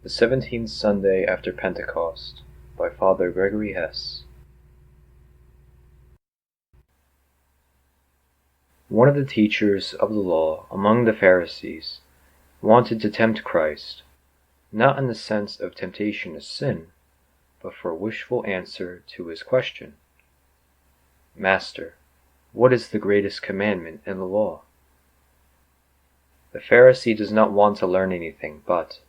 The 17th Sunday After Pentecost, by Father Gregory Hesse. One of the teachers of the law among the Pharisees wanted to tempt Christ, not in the sense of temptation to sin, but for a wishful answer to his question. "Master, what is the greatest commandment in the law?" The Pharisee does not want to learn anything, but,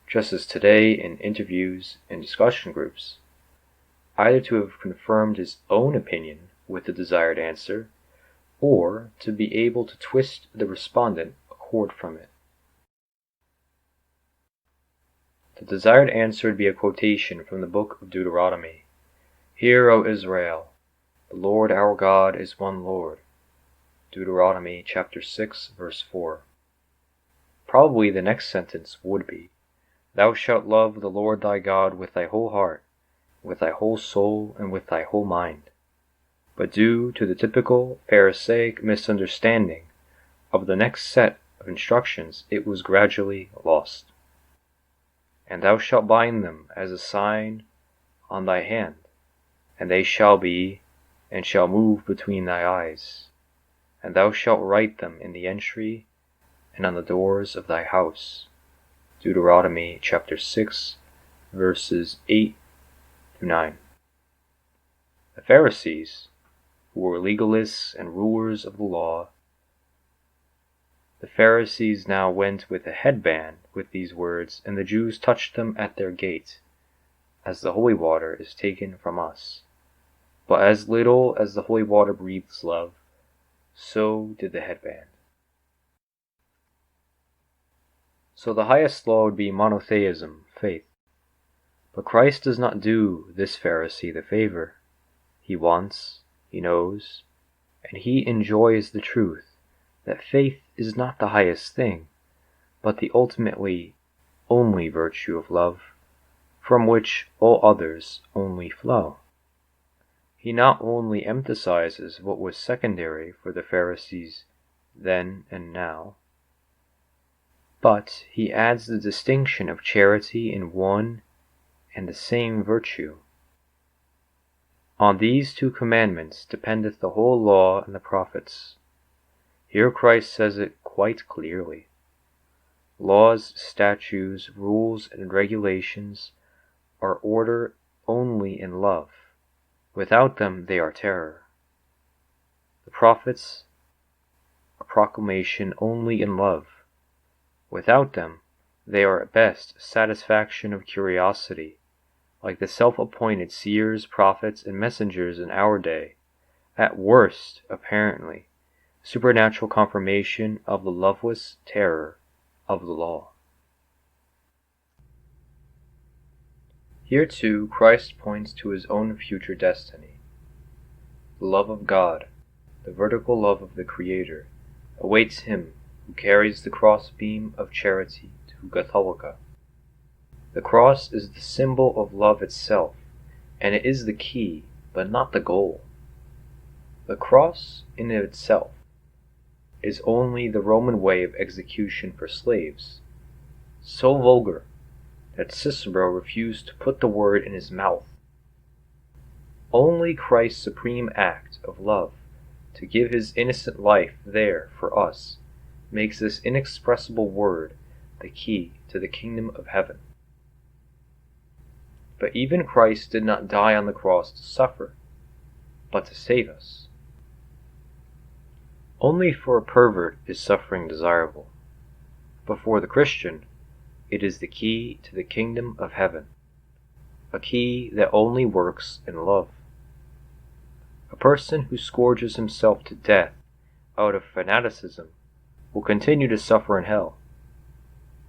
just as today in interviews and discussion groups, either to have confirmed his own opinion with the desired answer, or to be able to twist the respondent a cord from it. The desired answer would be a quotation from the book of Deuteronomy. "Hear, O Israel, the Lord our God is one Lord." Deuteronomy chapter 6, verse 4. Probably the next sentence would be, "Thou shalt love the Lord thy God with thy whole heart, with thy whole soul, and with thy whole mind." But due to the typical Pharisaic misunderstanding of the next set of instructions, it was gradually lost. "And thou shalt bind them as a sign on thy hand, and they shall be, and shall move between thy eyes. And thou shalt write them in the entry and on the doors of thy house." Deuteronomy chapter 6, verses 8 through 9. The Pharisees, who were legalists and rulers of the law, the Pharisees now went with a headband with these words, and the Jews touched them at their gate, "As the holy water is taken from us." But as little as the holy water breathes love, so did the headband. So the highest law would be monotheism, faith. But Christ does not do this Pharisee the favor. He wants, he knows, and he enjoys the truth that faith is not the highest thing, but the ultimately only virtue of love, from which all others only flow. He not only emphasizes what was secondary for the Pharisees then and now, but he adds the distinction of charity in one and the same virtue. On these two commandments dependeth the whole law and the prophets. Here Christ says it quite clearly. Laws, statutes, rules, and regulations are order only in love. Without them they are terror. The prophets are proclamation only in love. Without them they are at best satisfaction of curiosity, like the self-appointed seers, prophets, and messengers in our day, at worst, apparently, supernatural confirmation of the loveless terror of the law. Here too Christ points to his own future destiny. The love of God, the vertical love of the Creator, awaits him who carries the crossbeam of charity to Golgotha. The cross is the symbol of love itself, and it is the key, but not the goal. The cross in itself is only the Roman way of execution for slaves, so vulgar that Cicero refused to put the word in his mouth. Only Christ's supreme act of love to give his innocent life there for us makes this inexpressible word the key to the kingdom of heaven. But even Christ did not die on the cross to suffer, but to save us. Only for a pervert is suffering desirable, but for the Christian it is the key to the kingdom of heaven, a key that only works in love. A person who scourges himself to death out of fanaticism will continue to suffer in hell,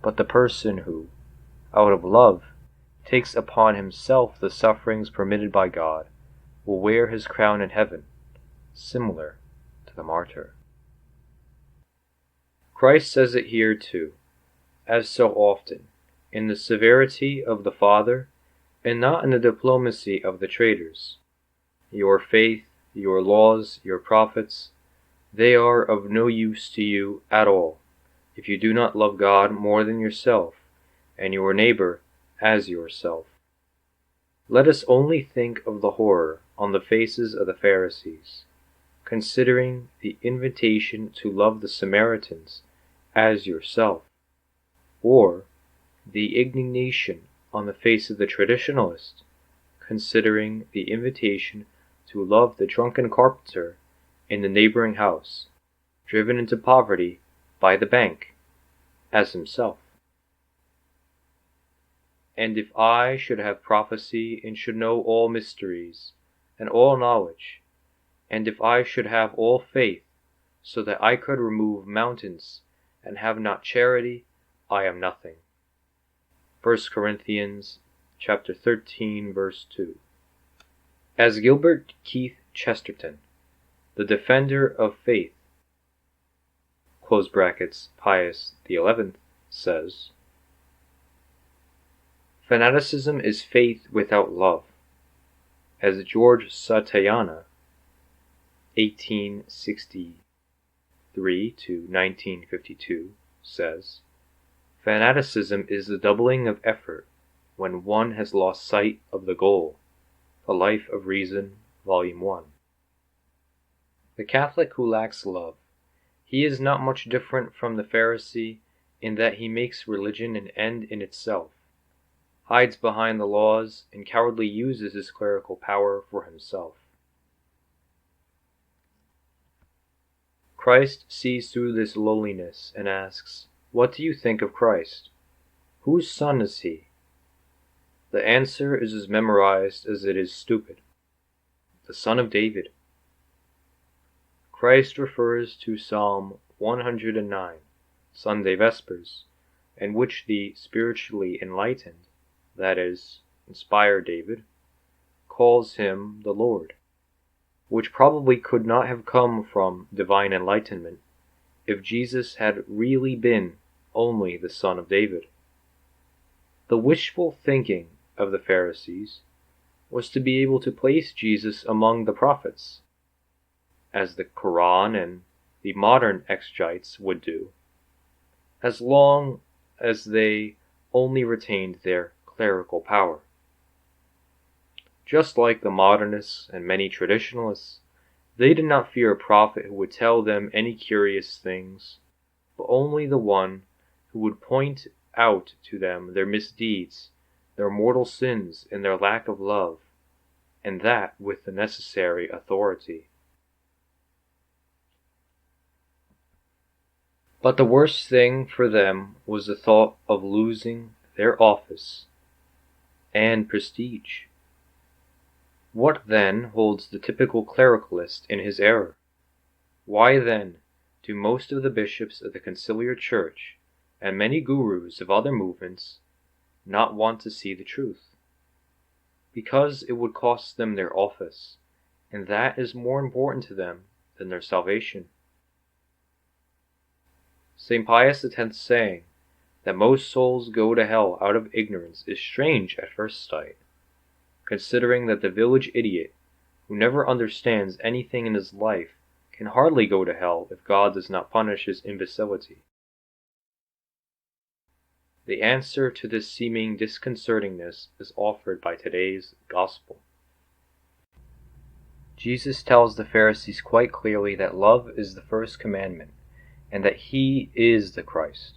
but the person who, out of love, takes upon himself the sufferings permitted by God will wear his crown in heaven, similar to the martyr. Christ says it here too, as so often, in the severity of the Father, and not in the diplomacy of the traitors. Your faith, your laws, your prophets, they are of no use to you at all if you do not love God more than yourself and your neighbor as yourself. Let us only think of the horror on the faces of the Pharisees, considering the invitation to love the Samaritans as yourself, or the indignation on the face of the traditionalist, considering the invitation to love the drunken carpenter in the neighboring house, driven into poverty by the bank, as himself. And if I should have prophecy and should know all mysteries and all knowledge, and if I should have all faith, so that I could remove mountains, and have not charity, I am nothing. 1 Corinthians chapter 13, verse 2. As Gilbert Keith Chesterton, the defender of faith, Pius XI, says, fanaticism is faith without love. As George Satayana, 1863 to 1952, says, fanaticism is the doubling of effort when one has lost sight of the goal. The Life of Reason, Volume 1. The Catholic who lacks love, he is not much different from the Pharisee in that he makes religion an end in itself, hides behind the laws, and cowardly uses his clerical power for himself. Christ sees through this lowliness and asks, "What do you think of Christ? Whose son is he?" The answer is as memorized as it is stupid. The Son of David. Christ refers to Psalm 109, Sunday Vespers, in which the spiritually enlightened, that is, inspired David, calls him the Lord, which probably could not have come from divine enlightenment if Jesus had really been only the Son of David. The wishful thinking of the Pharisees was to be able to place Jesus among the prophets, as the Quran and the modern exegetes would do, as long as they only retained their clerical power. Just like the modernists and many traditionalists, they did not fear a prophet who would tell them any curious things, but only the one who would point out to them their misdeeds, their mortal sins, and their lack of love, and that with the necessary authority. But the worst thing for them was the thought of losing their office and prestige. What then holds the typical clericalist in his error? Why then do most of the bishops of the conciliar church and many gurus of other movements not want to see the truth? Because it would cost them their office, and that is more important to them than their salvation. St. Pius X's saying that most souls go to hell out of ignorance is strange at first sight, considering that the village idiot who never understands anything in his life can hardly go to hell if God does not punish his imbecility. The answer to this seeming disconcertingness is offered by today's gospel. Jesus tells the Pharisees quite clearly that love is the first commandment, and that he is the Christ,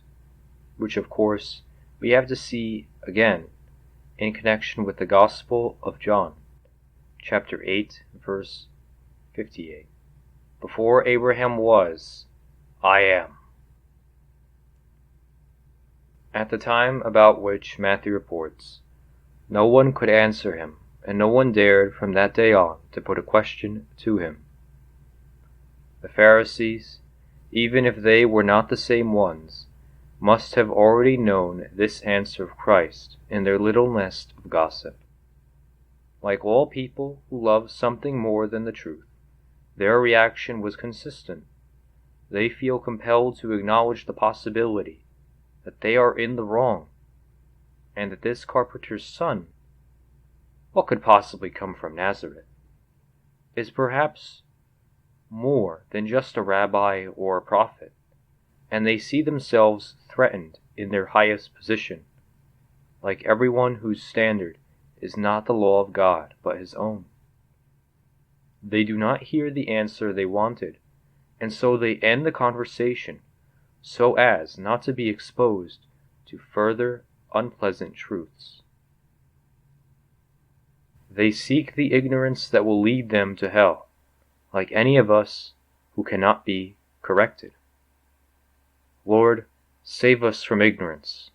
which of course we have to see again in connection with the Gospel of John, chapter 8, verse 58. Before Abraham was, I am. At the time about which Matthew reports, no one could answer him, and no one dared from that day on to put a question to him. The Pharisees, even if they were not the same ones, must have already known this answer of Christ in their little nest of gossip. Like all people who love something more than the truth, their reaction was consistent. They feel compelled to acknowledge the possibility that they are in the wrong, and that this carpenter's son, what could possibly come from Nazareth, is perhaps more than just a rabbi or a prophet, and they see themselves threatened in their highest position, like everyone whose standard is not the law of God, but his own. They do not hear the answer they wanted, and so they end the conversation so as not to be exposed to further unpleasant truths. They seek the ignorance that will lead them to hell, like any of us who cannot be corrected. Lord, save us from ignorance.